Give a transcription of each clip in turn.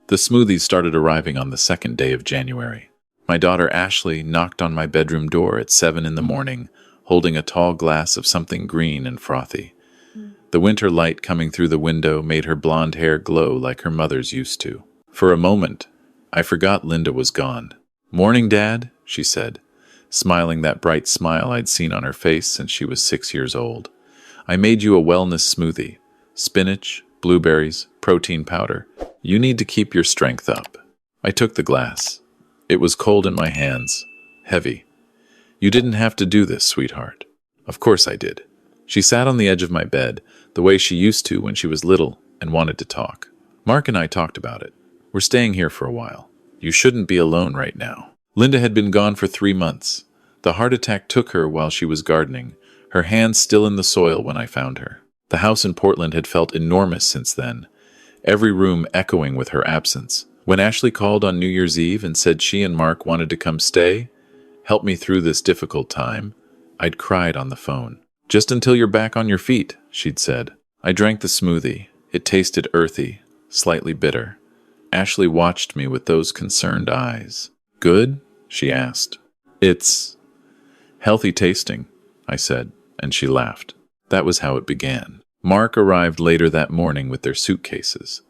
The smoothies started arriving on the second day of January. My daughter Ashley knocked on my bedroom door at 7 in the morning, holding a tall glass of something green and frothy. The winter light coming through the window made her blonde hair glow like her mother's used to. For a moment, I forgot Linda was gone. "Morning, Dad," she said, smiling that bright smile I'd seen on her face since she was 6 years old. "I made you a wellness smoothie. Spinach, blueberries, protein powder. You need to keep your strength up." I took the glass. It was cold in my hands, heavy. "You didn't have to do this, sweetheart." Of course I did. She sat on the edge of my bed, the way she used to when she was little and wanted to talk. "Mark and I talked about it. We're staying here for a while. You shouldn't be alone right now." Linda had been gone for 3 months. The heart attack took her while she was gardening, her hands still in the soil when I found her. The house in Portland had felt enormous since then, every room echoing with her absence. When Ashley called on New Year's Eve and said she and Mark wanted to come stay, help me through this difficult time, I'd cried on the phone. "Just until you're back on your feet," she'd said. I drank the smoothie. It tasted earthy, slightly bitter. Ashley watched me with those concerned eyes. "Good?" she asked. "It's healthy tasting," I said, and she laughed. That was how it began. Mark arrived later that morning with their suitcases.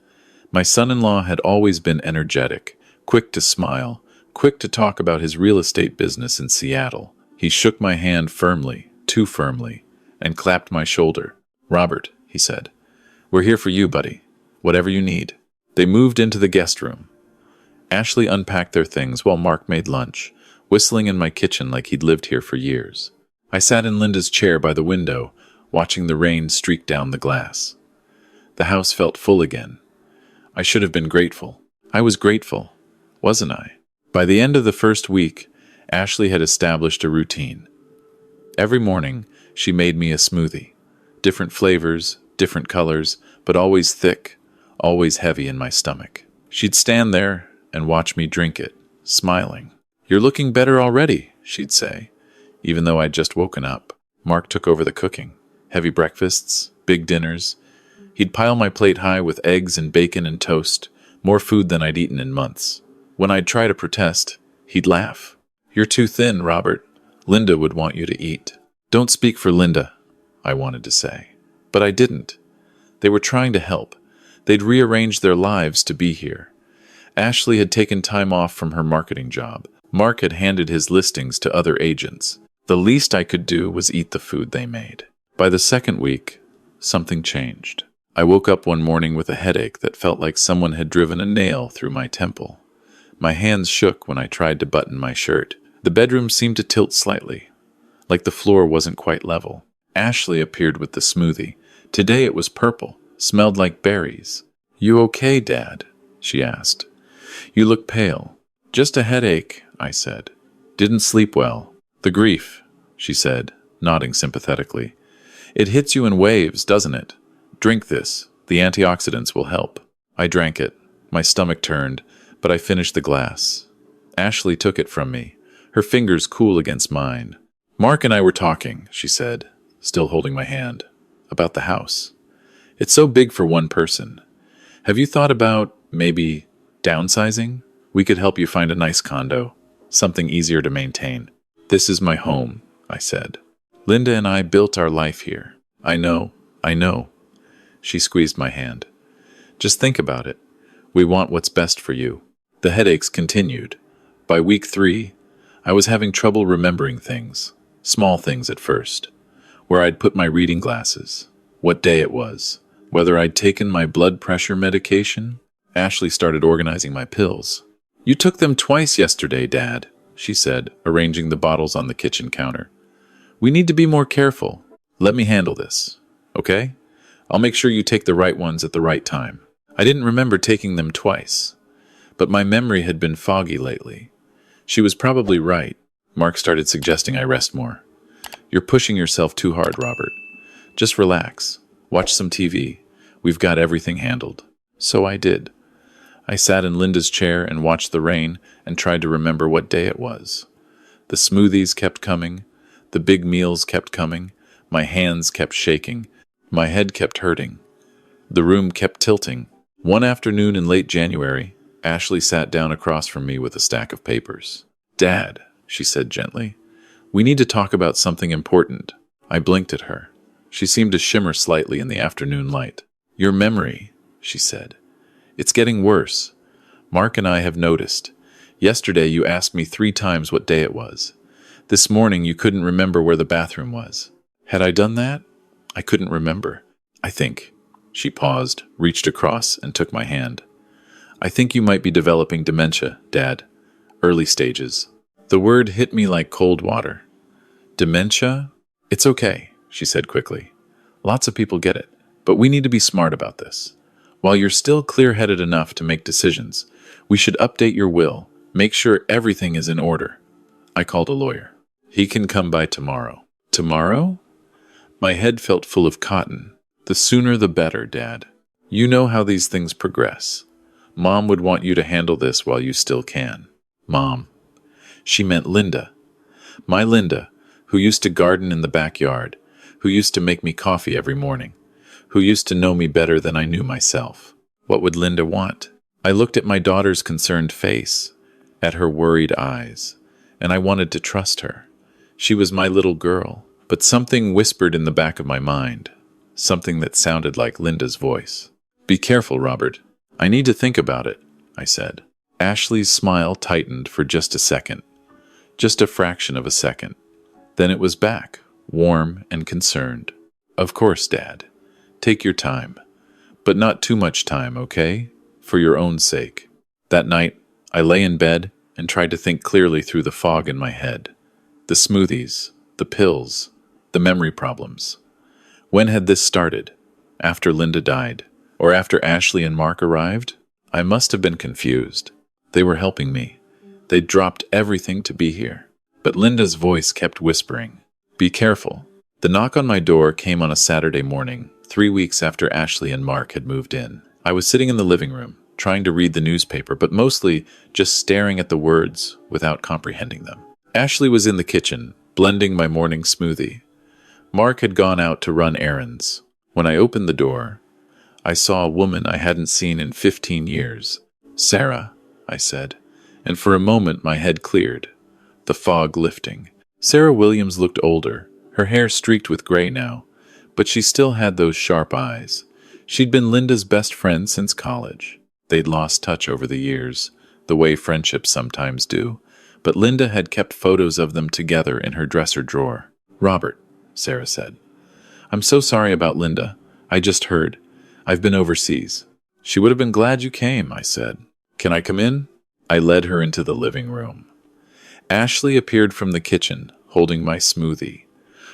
My son-in-law had always been energetic, quick to smile, quick to talk about his real estate business in Seattle. He shook my hand firmly, too firmly, and clapped my shoulder. "Robert," he said, "we're here for you, buddy. Whatever you need." They moved into the guest room. Ashley unpacked their things while Mark made lunch, whistling in my kitchen like he'd lived here for years. I sat in Linda's chair by the window, watching the rain streak down the glass. The house felt full again. I should have been grateful. I was grateful, wasn't I? By the end of the first week, Ashley had established a routine. Every morning, she made me a smoothie. Different flavors, different colors, but always thick, always heavy in my stomach. She'd stand there and watch me drink it, smiling. "You're looking better already," she'd say, even though I'd just woken up. Mark took over the cooking. Heavy breakfasts, big dinners. He'd pile my plate high with eggs and bacon and toast, more food than I'd eaten in months. When I'd try to protest, he'd laugh. "You're too thin, Robert. Linda would want you to eat." "Don't speak for Linda," I wanted to say. But I didn't. They were trying to help. They'd rearranged their lives to be here. Ashley had taken time off from her marketing job. Mark had handed his listings to other agents. The least I could do was eat the food they made. By the second week, something changed. I woke up one morning with a headache that felt like someone had driven a nail through my temple. My hands shook when I tried to button my shirt. The bedroom seemed to tilt slightly, like the floor wasn't quite level. Ashley appeared with the smoothie. Today it was purple, smelled like berries. "You okay, Dad?" she asked. "You look pale." "Just a headache," I said. "Didn't sleep well." "The grief," she said, nodding sympathetically. "It hits you in waves, doesn't it? Drink this. The antioxidants will help." I drank it. My stomach turned, but I finished the glass. Ashley took it from me, her fingers cool against mine. "Mark and I were talking," she said, still holding my hand, "about the house. It's so big for one person. Have you thought about, maybe, downsizing? We could help you find a nice condo, something easier to maintain." "This is my home," I said. "Linda and I built our life here." I know. She squeezed my hand. "Just think about it. We want what's best for you." The headaches continued. By week 3, I was having trouble remembering things, small things at first. Where I'd put my reading glasses, what day it was, whether I'd taken my blood pressure medication. Ashley started organizing my pills. "You took them twice yesterday, Dad," she said, arranging the bottles on the kitchen counter. "We need to be more careful. Let me handle this, okay? I'll make sure you take the right ones at the right time." I didn't remember taking them twice, but my memory had been foggy lately. She was probably right. Mark started suggesting I rest more. "You're pushing yourself too hard, Robert. Just relax. Watch some TV. We've got everything handled." So I did. I sat in Linda's chair and watched the rain and tried to remember what day it was. The smoothies kept coming. The big meals kept coming. My hands kept shaking. My head kept hurting. The room kept tilting. One afternoon in late January, Ashley sat down across from me with a stack of papers. "Dad," she said gently, "we need to talk about something important." I blinked at her. She seemed to shimmer slightly in the afternoon light. "Your memory," she said. "It's getting worse. Mark and I have noticed. Yesterday you asked me 3 times what day it was. This morning you couldn't remember where the bathroom was. Had I done that? I couldn't remember. I think." She paused, reached across, and took my hand. "I think you might be developing dementia, Dad. Early stages." The word hit me like cold water. Dementia? "It's okay," she said quickly. "Lots of people get it, but we need to be smart about this. While you're still clear-headed enough to make decisions, we should update your will, make sure everything is in order." I called a lawyer. "He can come by tomorrow." "Tomorrow?" My head felt full of cotton. "The sooner the better, Dad. You know how these things progress. Mom would want you to handle this while you still can." Mom. She meant Linda. My Linda, who used to garden in the backyard, who used to make me coffee every morning, who used to know me better than I knew myself. What would Linda want? I looked at my daughter's concerned face, at her worried eyes, and I wanted to trust her. She was my little girl, but something whispered in the back of my mind, something that sounded like Linda's voice. "Be careful, Robert. I need to think about it," I said. Ashley's smile tightened for just a second, just a fraction of a second. Then it was back, warm and concerned. "Of course, Dad. Take your time. But not too much time, okay? For your own sake." That night, I lay in bed and tried to think clearly through the fog in my head. The smoothies, the pills, the memory problems. When had this started? After Linda died? Or after Ashley and Mark arrived? I must have been confused. They were helping me. They'd dropped everything to be here. But Linda's voice kept whispering, "Be careful." The knock on my door came on a Saturday morning, 3 weeks after Ashley and Mark had moved in. I was sitting in the living room, trying to read the newspaper, but mostly just staring at the words without comprehending them. Ashley was in the kitchen, blending my morning smoothie. Mark had gone out to run errands. When I opened the door, I saw a woman I hadn't seen in 15 years. "Sarah," I said, and for a moment my head cleared, the fog lifting. Sarah Williams looked older, her hair streaked with gray now, but she still had those sharp eyes. She'd been Linda's best friend since college. They'd lost touch over the years, the way friendships sometimes do, but Linda had kept photos of them together in her dresser drawer. "Robert," Sarah said, "I'm so sorry about Linda. I just heard. I've been overseas." "She would have been glad you came," I said. "Can I come in?" I led her into the living room. Ashley appeared from the kitchen, holding my smoothie,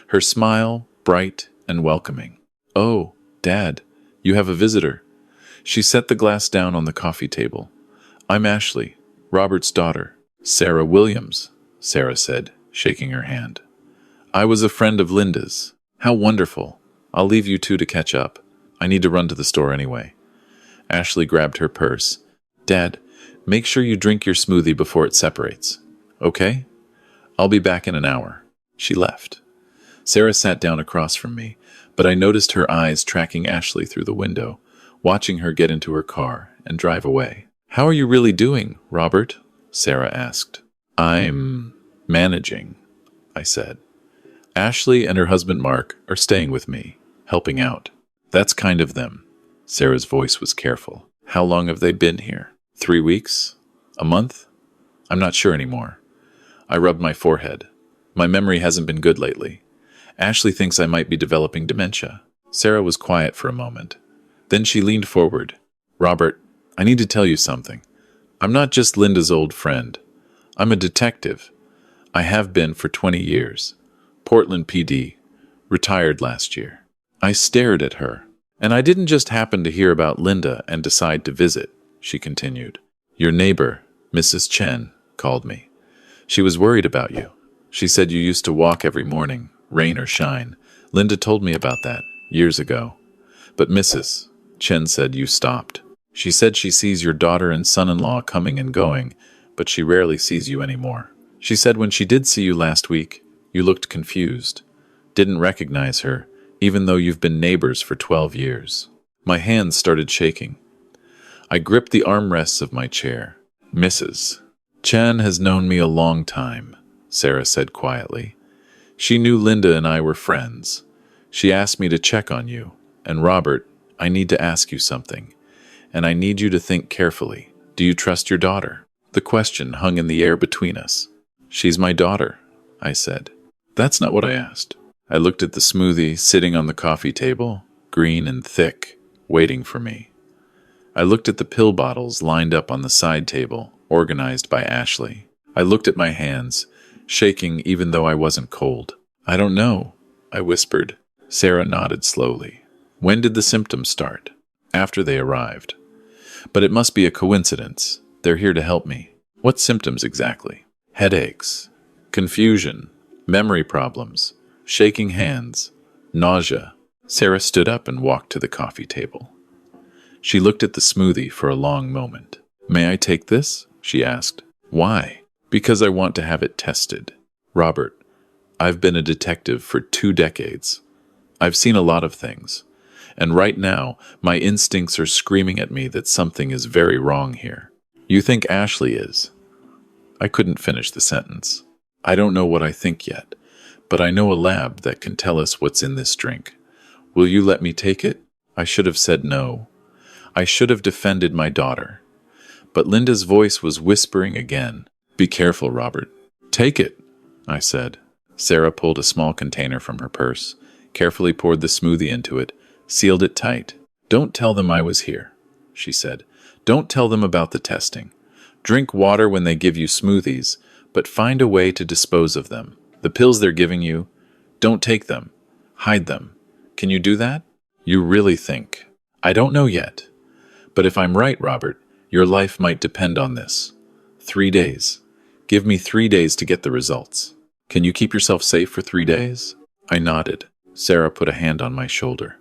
her smile bright and welcoming. "Oh, Dad, you have a visitor." She set the glass down on the coffee table. "I'm Ashley, Robert's daughter." "Sarah Williams," Sarah said, shaking her hand. "I was a friend of Linda's." "How wonderful. I'll leave you two to catch up. I need to run to the store anyway." Ashley grabbed her purse. "Dad, make sure you drink your smoothie before it separates. Okay? I'll be back in an hour." She left. Sarah sat down across from me, but I noticed her eyes tracking Ashley through the window, watching her get into her car and drive away. "How are you really doing, Robert?" Sarah asked. "I'm managing," I said. "Ashley and her husband Mark are staying with me, helping out." "That's kind of them." Sarah's voice was careful. "How long have they been here? 3 weeks? A month? I'm not sure anymore." I rubbed my forehead. My memory hasn't been good lately. Ashley thinks I might be developing dementia. Sarah was quiet for a moment. Then she leaned forward. "Robert, I need to tell you something. I'm not just Linda's old friend. I'm a detective. I have been for 20 years. Portland PD. Retired last year." I stared at her. "And I didn't just happen to hear about Linda and decide to visit," she continued. "Your neighbor, Mrs. Chen, called me. She was worried about you. She said you used to walk every morning, rain or shine. Linda told me about that years ago. But Mrs. Chen said you stopped. She said she sees your daughter and son-in-law coming and going, but she rarely sees you anymore. She said when she did see you last week, you looked confused. Didn't recognize her, even though you've been neighbors for 12 years. My hands started shaking. I gripped the armrests of my chair. Mrs. Chan has known me a long time, Sarah said quietly. She knew Linda and I were friends. She asked me to check on you. And Robert, I need to ask you something. And I need you to think carefully. Do you trust your daughter? The question hung in the air between us. She's my daughter, I said. That's not what I asked. I looked at the smoothie sitting on the coffee table, green and thick, waiting for me. I looked at the pill bottles lined up on the side table, organized by Ashley. I looked at my hands, shaking even though I wasn't cold. I don't know, I whispered. Sarah nodded slowly. When did the symptoms start? After they arrived. But it must be a coincidence. They're here to help me. What symptoms exactly? Headaches, confusion, memory problems, shaking hands, nausea. Sarah stood up and walked to the coffee table. She looked at the smoothie for a long moment. May I take this? She asked. Why? Because I want to have it tested. Robert, I've been a detective for 2 decades. I've seen a lot of things. And right now, my instincts are screaming at me that something is very wrong here. You think Ashley is? I couldn't finish the sentence. I don't know what I think yet, but I know a lab that can tell us what's in this drink. Will you let me take it? I should have said no. I should have defended my daughter. But Linda's voice was whispering again. Be careful, Robert. Take it, I said. Sarah pulled a small container from her purse, carefully poured the smoothie into it, sealed it tight. Don't tell them I was here, she said. Don't tell them about the testing. Drink water when they give you smoothies, but find a way to dispose of them. The pills they're giving you, don't take them. Hide them. Can you do that? You really think? I don't know yet. But if I'm right, Robert, your life might depend on this. 3 days. Give me 3 days to get the results. Can you keep yourself safe for 3 days? I nodded. Sarah put a hand on my shoulder.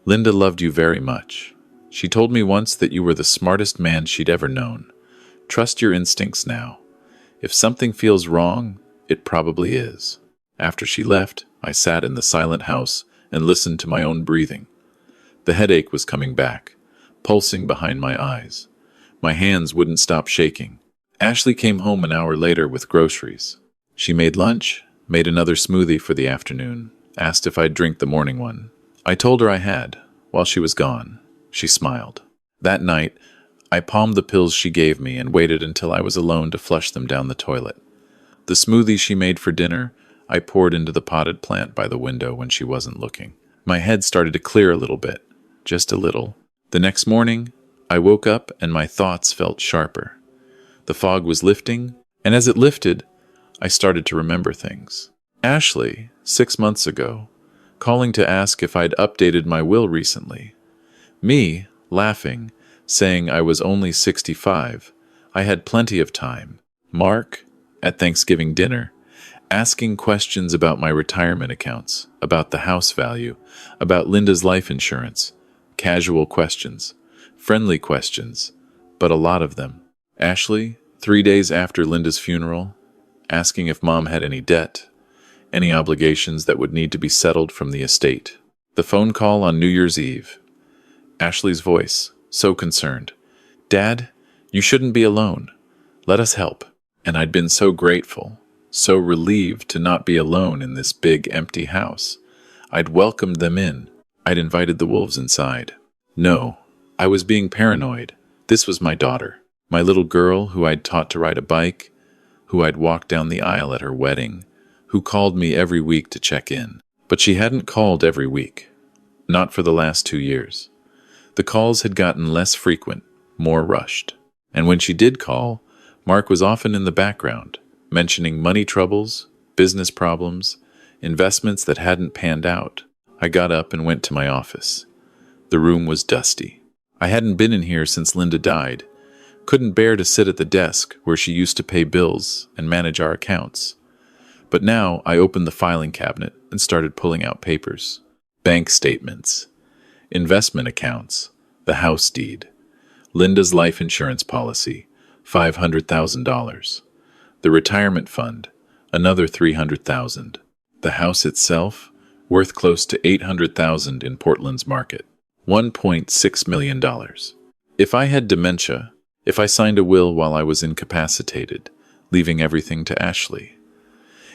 Linda loved you very much. She told me once that you were the smartest man she'd ever known. Trust your instincts now. If something feels wrong, it probably is. After she left, I sat in the silent house and listened to my own breathing. The headache was coming back, pulsing behind my eyes. My hands wouldn't stop shaking. Ashley came home an hour later with groceries. She made lunch, made another smoothie for the afternoon, asked if I'd drink the morning one. I told her I had. While she was gone, she smiled. That night, I palmed the pills she gave me and waited until I was alone to flush them down the toilet. The smoothie she made for dinner, I poured into the potted plant by the window when she wasn't looking. My head started to clear a little bit, just a little. The next morning, I woke up and my thoughts felt sharper. The fog was lifting, and as it lifted, I started to remember things. Ashley, 6 months ago, calling to ask if I'd updated my will recently. Me, laughing, saying I was only 65. I had plenty of time. Mark, at Thanksgiving dinner, asking questions about my retirement accounts, about the house value, about Linda's life insurance. Casual questions, friendly questions, but a lot of them. Ashley, 3 days after Linda's funeral, asking if Mom had any debt, any obligations that would need to be settled from the estate. The phone call on New Year's Eve. Ashley's voice, so concerned. Dad, you shouldn't be alone. Let us help. And I'd been so grateful, so relieved to not be alone in this big, empty house. I'd welcomed them in. I'd invited the wolves inside. No, I was being paranoid. This was my daughter, my little girl who I'd taught to ride a bike, who I'd walked down the aisle at her wedding, who called me every week to check in. But she hadn't called every week. Not for the last 2 years. The calls had gotten less frequent, more rushed. And when she did call, Mark was often in the background, mentioning money troubles, business problems, investments that hadn't panned out. I got up and went to my office. The room was dusty. I hadn't been in here since Linda died. Couldn't bear to sit at the desk where she used to pay bills and manage our accounts. But now I opened the filing cabinet and started pulling out papers. Bank statements, investment accounts, the house deed, Linda's life insurance policy, $500,000. The retirement fund, another $300,000. The house itself, worth close to $800,000 in Portland's market. $1.6 million. If I had dementia, if I signed a will while I was incapacitated, leaving everything to Ashley.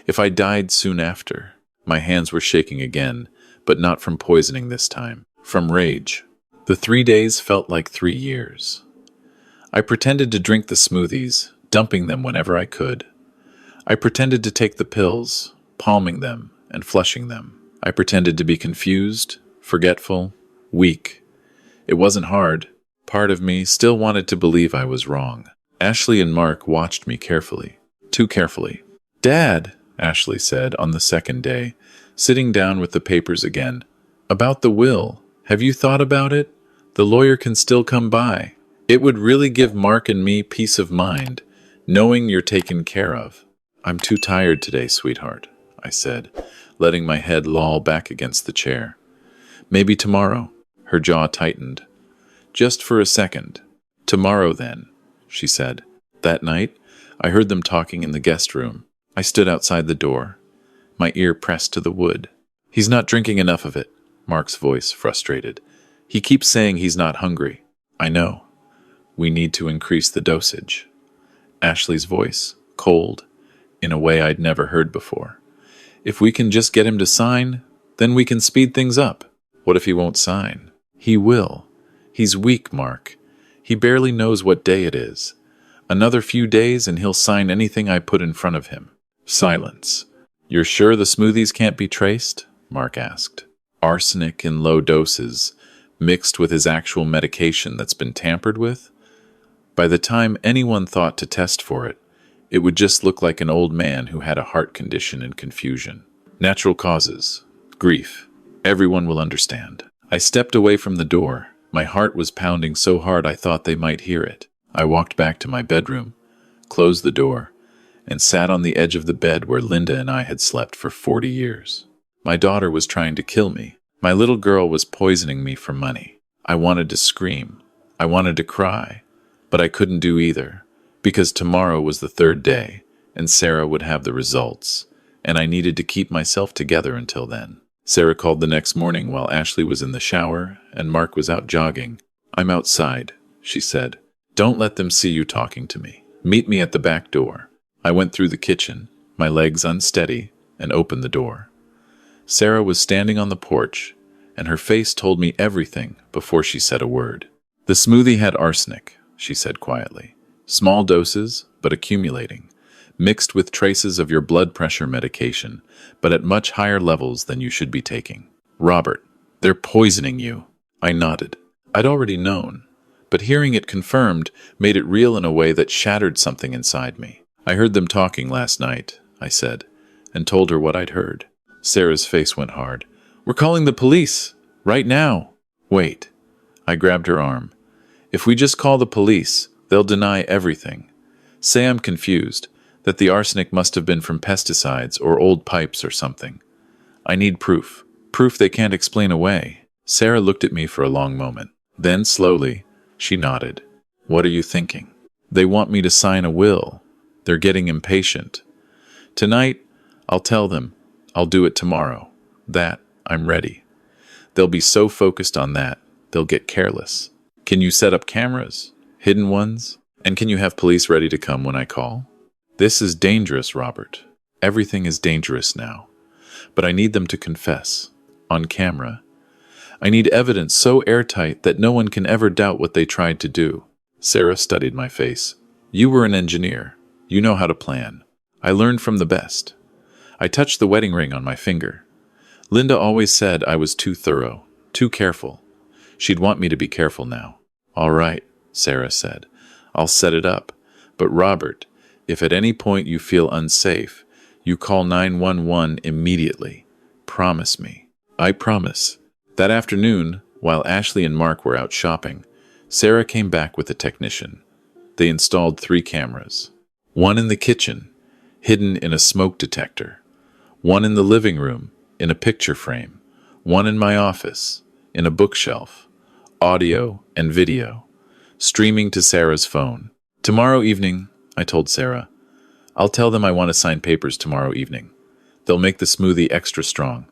If I died soon after, my hands were shaking again, but not from poisoning this time, from rage. The 3 days felt like 3 years. I pretended to drink the smoothies, dumping them whenever I could. I pretended to take the pills, palming them and flushing them. I pretended to be confused, forgetful, weak. It wasn't hard. Part of me still wanted to believe I was wrong. Ashley and Mark watched me carefully, too carefully. "Dad," Ashley said on the second day, sitting down with the papers again. "About the will. Have you thought about it? The lawyer can still come by. It would really give Mark and me peace of mind, knowing you're taken care of." "I'm too tired today, sweetheart," I said, letting my head loll back against the chair. "Maybe tomorrow." Her jaw tightened. "Just for a second." "Tomorrow, then," she said. That night, I heard them talking in the guest room. I stood outside the door, my ear pressed to the wood. "He's not drinking enough of it," Mark's voice frustrated. "He keeps saying he's not hungry." "I know. We need to increase the dosage." Ashley's voice, cold, in a way I'd never heard before. "If we can just get him to sign, then we can speed things up." "What if he won't sign?" "He will. He's weak, Mark. He barely knows what day it is. Another few days and he'll sign anything I put in front of him." Silence. "You're sure the smoothies can't be traced?" Mark asked. "Arsenic in low doses, mixed with his actual medication that's been tampered with? By the time anyone thought to test for it, it would just look like an old man who had a heart condition and confusion. Natural causes. Grief. Everyone will understand." I stepped away from the door. My heart was pounding so hard I thought they might hear it. I walked back to my bedroom, closed the door, and sat on the edge of the bed where Linda and I had slept for 40 years. My daughter was trying to kill me. My little girl was poisoning me for money. I wanted to scream. I wanted to cry. But I couldn't do either, because tomorrow was the third day, and Sarah would have the results, and I needed to keep myself together until then. Sarah called the next morning while Ashley was in the shower and Mark was out jogging. "I'm outside," she said. "Don't let them see you talking to me. Meet me at the back door." I went through the kitchen, my legs unsteady, and opened the door. Sarah was standing on the porch, and her face told me everything before she said a word. "The smoothie had arsenic," she said quietly. "Small doses, but accumulating. Mixed with traces of your blood pressure medication, but at much higher levels than you should be taking. Robert, they're poisoning you." I nodded. I'd already known, but hearing it confirmed made it real in a way that shattered something inside me. "I heard them talking last night," I said, and told her what I'd heard. Sarah's face went hard. "We're calling the police! Right now!" "Wait." I grabbed her arm. "If we just call the police, they'll deny everything. Say I'm confused, that the arsenic must have been from pesticides or old pipes or something. I need proof. Proof they can't explain away." Sarah looked at me for a long moment. Then, slowly, she nodded. "What are you thinking?" "They want me to sign a will. They're getting impatient. Tonight, I'll tell them. I'll do it tomorrow. That, I'm ready. They'll be so focused on that, they'll get careless. Can you set up cameras? Hidden ones? And can you have police ready to come when I call?" "This is dangerous, Robert. Everything is dangerous now. But I need them to confess. On camera. I need evidence so airtight that no one can ever doubt what they tried to do." Sarah studied my face. "You were an engineer. You know how to plan. I learned from the best." I touched the wedding ring on my finger. Linda always said I was too thorough, too careful. She'd want me to be careful now. "All right," Sarah said. "I'll set it up. But Robert, if at any point you feel unsafe, you call 911 immediately. Promise me." "I promise." That afternoon, while Ashley and Mark were out shopping, Sarah came back with a technician. They installed 3 cameras. One in the kitchen, hidden in a smoke detector. One in the living room, in a picture frame. One in my office, in a bookshelf. Audio and video. Streaming to Sarah's phone. "Tomorrow evening," I told Sarah. "I'll tell them I want to sign papers tomorrow evening. They'll make the smoothie extra strong.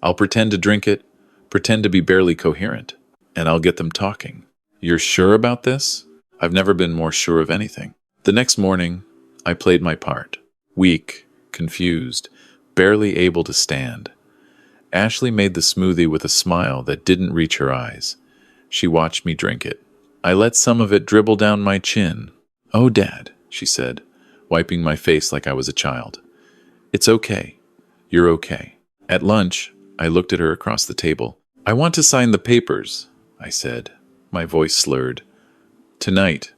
I'll pretend to drink it, pretend to be barely coherent, and I'll get them talking. You're sure about this? I've never been more sure of anything. The next morning, I played my part. Weak, confused, barely able to stand. Ashley made the smoothie with a smile that didn't reach her eyes. She watched me drink it. I let some of it dribble down my chin. "Oh, Dad," she said, wiping my face like I was a child. "It's okay. You're okay." At lunch, I looked at her across the table. "I want to sign the papers," I said, my voice slurred. "Tonight.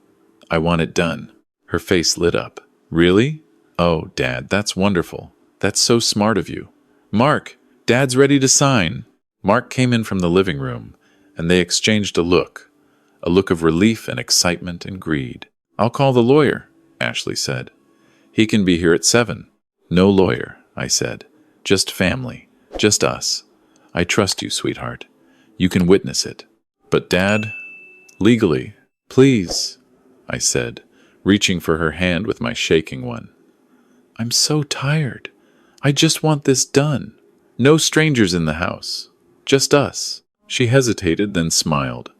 I want it done." Her face lit up. "Really? Oh, Dad, that's wonderful. That's so smart of you. Mark, Dad's ready to sign." Mark came in from the living room, and they exchanged a look of relief and excitement and greed. "I'll call the lawyer," Ashley said. "He can be here at 7. "No lawyer," I said. "Just family. Just us. I trust you, sweetheart. You can witness it." "But Dad, legally, please," I said, reaching for her hand with my shaking one. "I'm so tired. I just want this done. No strangers in the house. Just us." She hesitated, then smiled.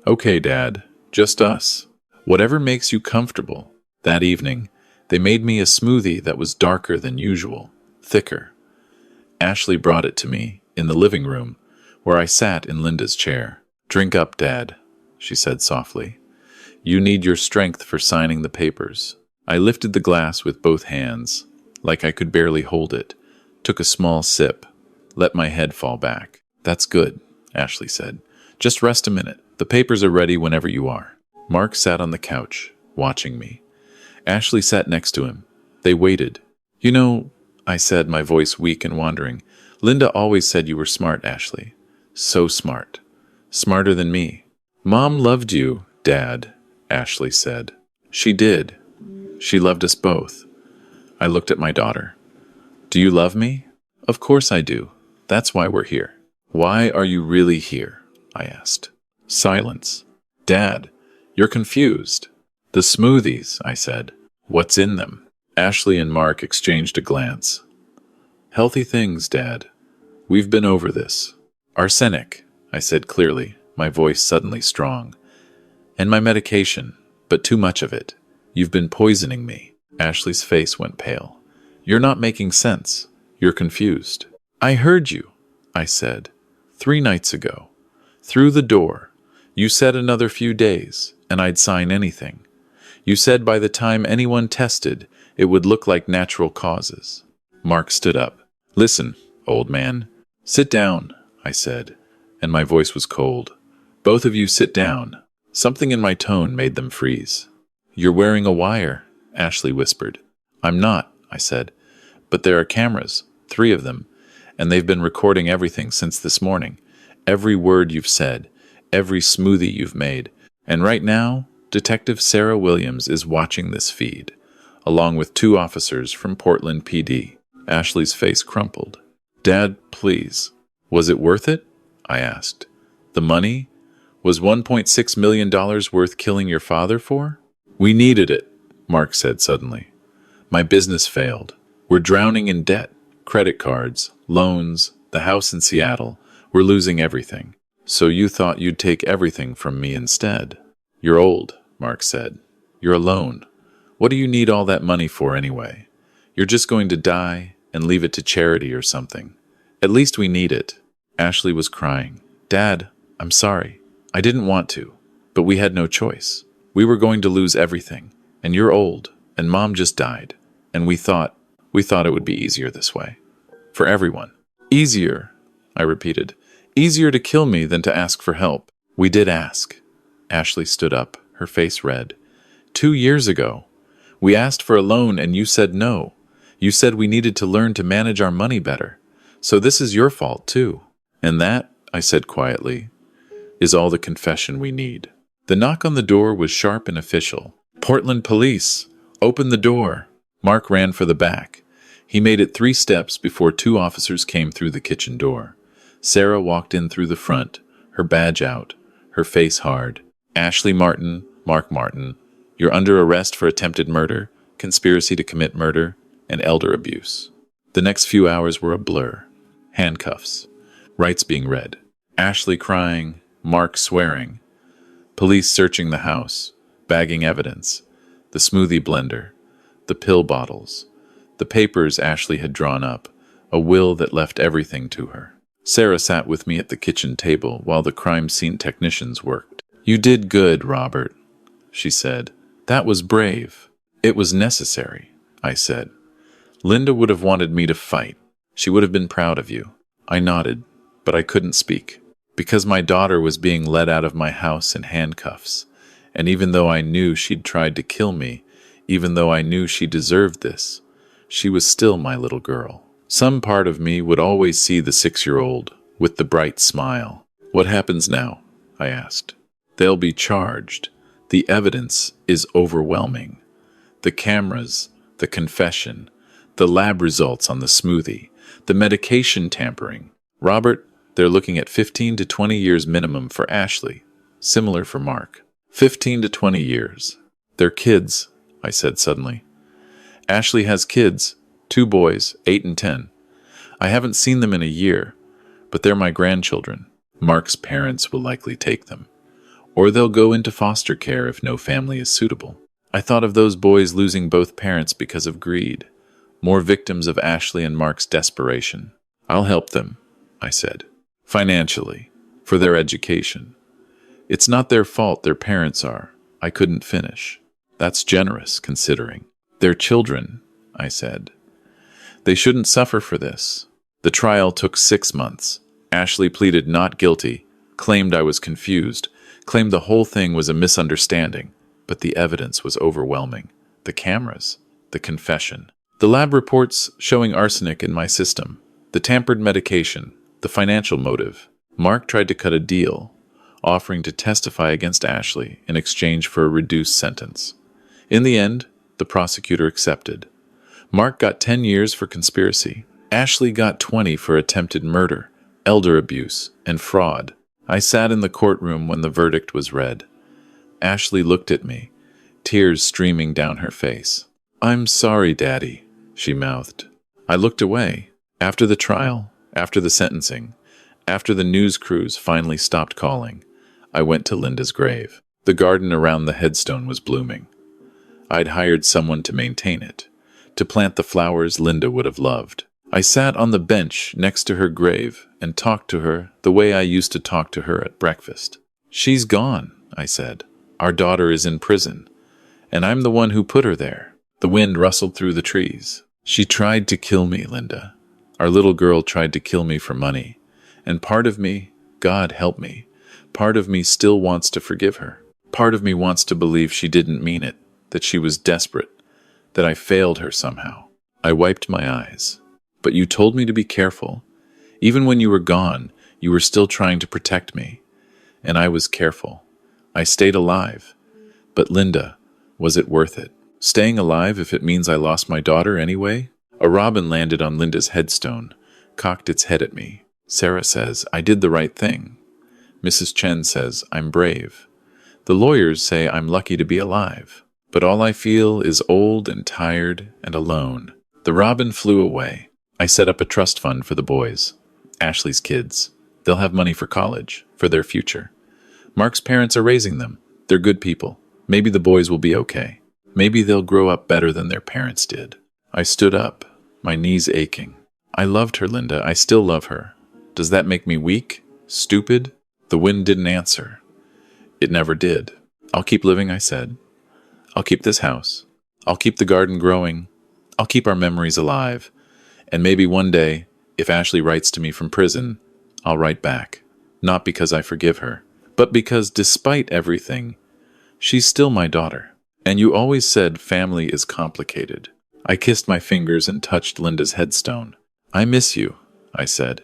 "Okay, Dad, just us. Whatever makes you comfortable." That evening, they made me a smoothie that was darker than usual, thicker. Ashley brought it to me in the living room, where I sat in Linda's chair. "Drink up, Dad," she said softly. "You need your strength for signing the papers." I lifted the glass with both hands, like I could barely hold it, took a small sip, let my head fall back. "That's good," Ashley said. "Just rest a minute. The papers are ready whenever you are." Mark sat on the couch, watching me. Ashley sat next to him. They waited. "You know," I said, my voice weak and wandering, "Linda always said you were smart, Ashley. So smart. Smarter than me." "Mom loved you, Dad," Ashley said. "She did. She loved us both." I looked at my daughter. "Do you love me?" "Of course I do. That's why we're here." "Why are you really here?" I asked. Silence. "Dad, you're confused." "The smoothies," I said. "What's in them?" Ashley and Mark exchanged a glance. "Healthy things, Dad. We've been over this." "Arsenic," I said clearly, my voice suddenly strong. "And my medication, but too much of it. You've been poisoning me." Ashley's face went pale. "You're not making sense. You're confused." "I heard you," I said, 3 nights ago. Through the door. You said another few days, and I'd sign anything. You said by the time anyone tested, it would look like natural causes." Mark stood up. "Listen, old man. Sit down," I said, and my voice was cold. "Both of you sit down." Something in my tone made them freeze. "You're wearing a wire," Ashley whispered. "I'm not," I said, "but there are cameras, 3 of them, and they've been recording everything since this morning. Every word you've said, every smoothie you've made. And right now, Detective Sarah Williams is watching this feed, along with 2 officers from Portland PD. Ashley's face crumpled. "Dad, please. Was it worth it?" I asked. "The money? Was $1.6 million worth killing your father for?" "We needed it," Mark said suddenly. "My business failed. We're drowning in debt. Credit cards, loans, the house in Seattle. We're losing everything. So you thought you'd take everything from me instead." "You're old," Mark said. "You're alone. What do you need all that money for anyway? You're just going to die and leave it to charity or something. At least we need it." Ashley was crying. "Dad, I'm sorry. I didn't want to, but we had no choice. We were going to lose everything, and you're old, and Mom just died, and we thought it would be easier this way. For everyone." "Easier," I repeated. "Easier to kill me than to ask for help." "We did ask." Ashley stood up, her face red. 2 years ago. We asked for a loan and you said no. You said we needed to learn to manage our money better. So this is your fault, too. "And that," I said quietly, "is all the confession we need." The knock on the door was sharp and official. "Portland Police! Open the door!" Mark ran for the back. He made it 3 steps before 2 officers came through the kitchen door. Sarah walked in through the front, her badge out, her face hard. "Ashley Martin, Mark Martin, you're under arrest for attempted murder, conspiracy to commit murder, and elder abuse." The next few hours were a blur. Handcuffs. Rights being read. Ashley crying, Mark swearing. Police searching the house, bagging evidence, the smoothie blender, the pill bottles, the papers Ashley had drawn up, a will that left everything to her. Sarah sat with me at the kitchen table while the crime scene technicians worked. "You did good, Robert," she said. "That was brave." "It was necessary," I said. "Linda would have wanted me to fight. She would have been proud of you." I nodded, but I couldn't speak, because my daughter was being led out of my house in handcuffs, and even though I knew she'd tried to kill me, even though I knew she deserved this, she was still my little girl. Some part of me would always see the 6-year-old with the bright smile. "What happens now?" I asked. "They'll be charged. The evidence is overwhelming. The cameras, the confession, the lab results on the smoothie, the medication tampering. Robert, they're looking at 15 to 20 years minimum for Ashley. Similar for Mark. 15 to 20 years. They're kids," I said suddenly. "Ashley has kids, 2 boys, 8 and 10. I haven't seen them in a year, but they're my grandchildren. Mark's parents will likely take them. Or they'll go into foster care if no family is suitable." I thought of those boys losing both parents because of greed, more victims of Ashley and Mark's desperation. "I'll help them," I said, "financially, for their education. It's not their fault their parents are." I couldn't finish. "That's generous, considering. They're children," I said. "They shouldn't suffer for this." The trial took 6 months. Ashley pleaded not guilty, claimed I was confused, claimed the whole thing was a misunderstanding, but the evidence was overwhelming. The cameras, the confession, the lab reports showing arsenic in my system, the tampered medication, the financial motive. Mark tried to cut a deal, offering to testify against Ashley in exchange for a reduced sentence. In the end, the prosecutor accepted. Mark got 10 years for conspiracy. Ashley got 20 for attempted murder, elder abuse, and fraud. I sat in the courtroom when the verdict was read. Ashley looked at me, tears streaming down her face. "I'm sorry, Daddy," she mouthed. I looked away. After the trial, after the sentencing, after the news crews finally stopped calling, I went to Linda's grave. The garden around the headstone was blooming. I'd hired someone to maintain it, to plant the flowers Linda would have loved. I sat on the bench next to her grave and talked to her the way I used to talk to her at breakfast. "She's gone," I said. "Our daughter is in prison, and I'm the one who put her there." The wind rustled through the trees. "She tried to kill me, Linda. Our little girl tried to kill me for money. And part of me, God help me, part of me still wants to forgive her. Part of me wants to believe she didn't mean it, that she was desperate, that I failed her somehow." I wiped my eyes. "But you told me to be careful. Even when you were gone, you were still trying to protect me. And I was careful. I stayed alive. But Linda, was it worth it? Staying alive if it means I lost my daughter anyway?" A robin landed on Linda's headstone, cocked its head at me. Sarah says, "I did the right thing." Mrs. Chen says, "I'm brave." The lawyers say I'm lucky to be alive. But all I feel is old and tired and alone. The robin flew away. I set up a trust fund for the boys, Ashley's kids. They'll have money for college, for their future. Mark's parents are raising them. They're good people. Maybe the boys will be okay. Maybe they'll grow up better than their parents did. I stood up, my knees aching. "I loved her, Linda. I still love her. Does that make me weak? Stupid?" The wind didn't answer. It never did. "I'll keep living," I said. "I'll keep this house. I'll keep the garden growing. I'll keep our memories alive. And maybe one day, if Ashley writes to me from prison, I'll write back. Not because I forgive her, but because despite everything, she's still my daughter. And you always said family is complicated." I kissed my fingers and touched Linda's headstone. "I miss you," I said.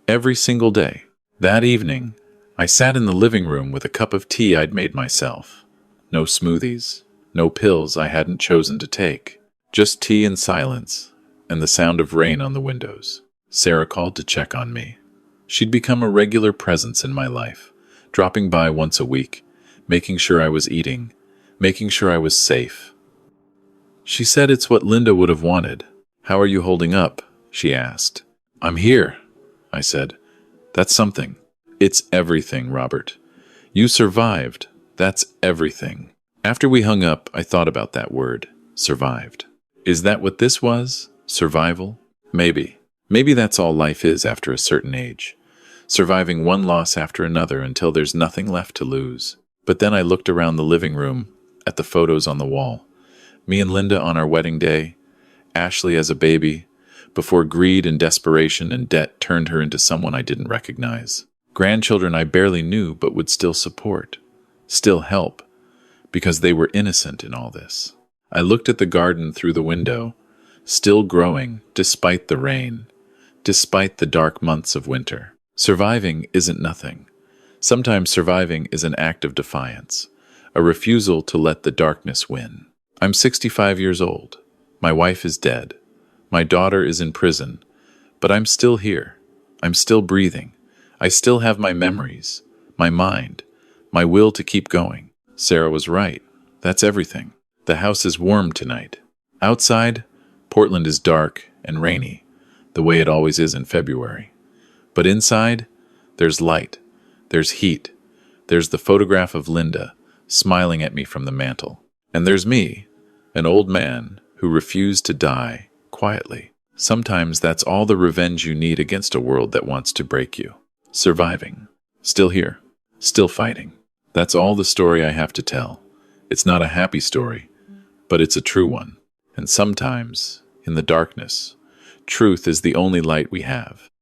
"Every single day." That evening, I sat in the living room with a cup of tea I'd made myself. No smoothies, no pills I hadn't chosen to take. Just tea and silence, and the sound of rain on the windows. Sarah called to check on me. She'd become a regular presence in my life, dropping by once a week, making sure I was eating, making sure I was safe. She said it's what Linda would have wanted. "How are you holding up?" she asked. "I'm here," I said. "That's something." "It's everything, Robert. You survived. That's everything. After we hung up, I thought about that word, survived. Is that what this was? Survival? Maybe. Maybe that's all life is after a certain age. Surviving one loss after another until there's nothing left to lose. But then I looked around the living room, at the photos on the wall. Me and Linda on our wedding day, Ashley as a baby, before greed and desperation and debt turned her into someone I didn't recognize. Grandchildren I barely knew but would still support, still help, because they were innocent in all this. I looked at the garden through the window, still growing despite the rain, despite the dark months of winter. Surviving isn't nothing. Sometimes surviving is an act of defiance, a refusal to let the darkness win. I'm 65 years old. My wife is dead. My daughter is in prison. But I'm still here. I'm still breathing. I still have my memories, my mind, my will to keep going. Sarah was right. That's everything. The house is warm tonight. Outside, Portland is dark and rainy, the way it always is in February. But inside, there's light, there's heat, there's the photograph of Linda smiling at me from the mantel. And there's me, an old man who refused to die quietly. Sometimes that's all the revenge you need against a world that wants to break you. Surviving. Still here. Still fighting. That's all the story I have to tell. It's not a happy story, but it's a true one. And sometimes, in the darkness, truth is the only light we have.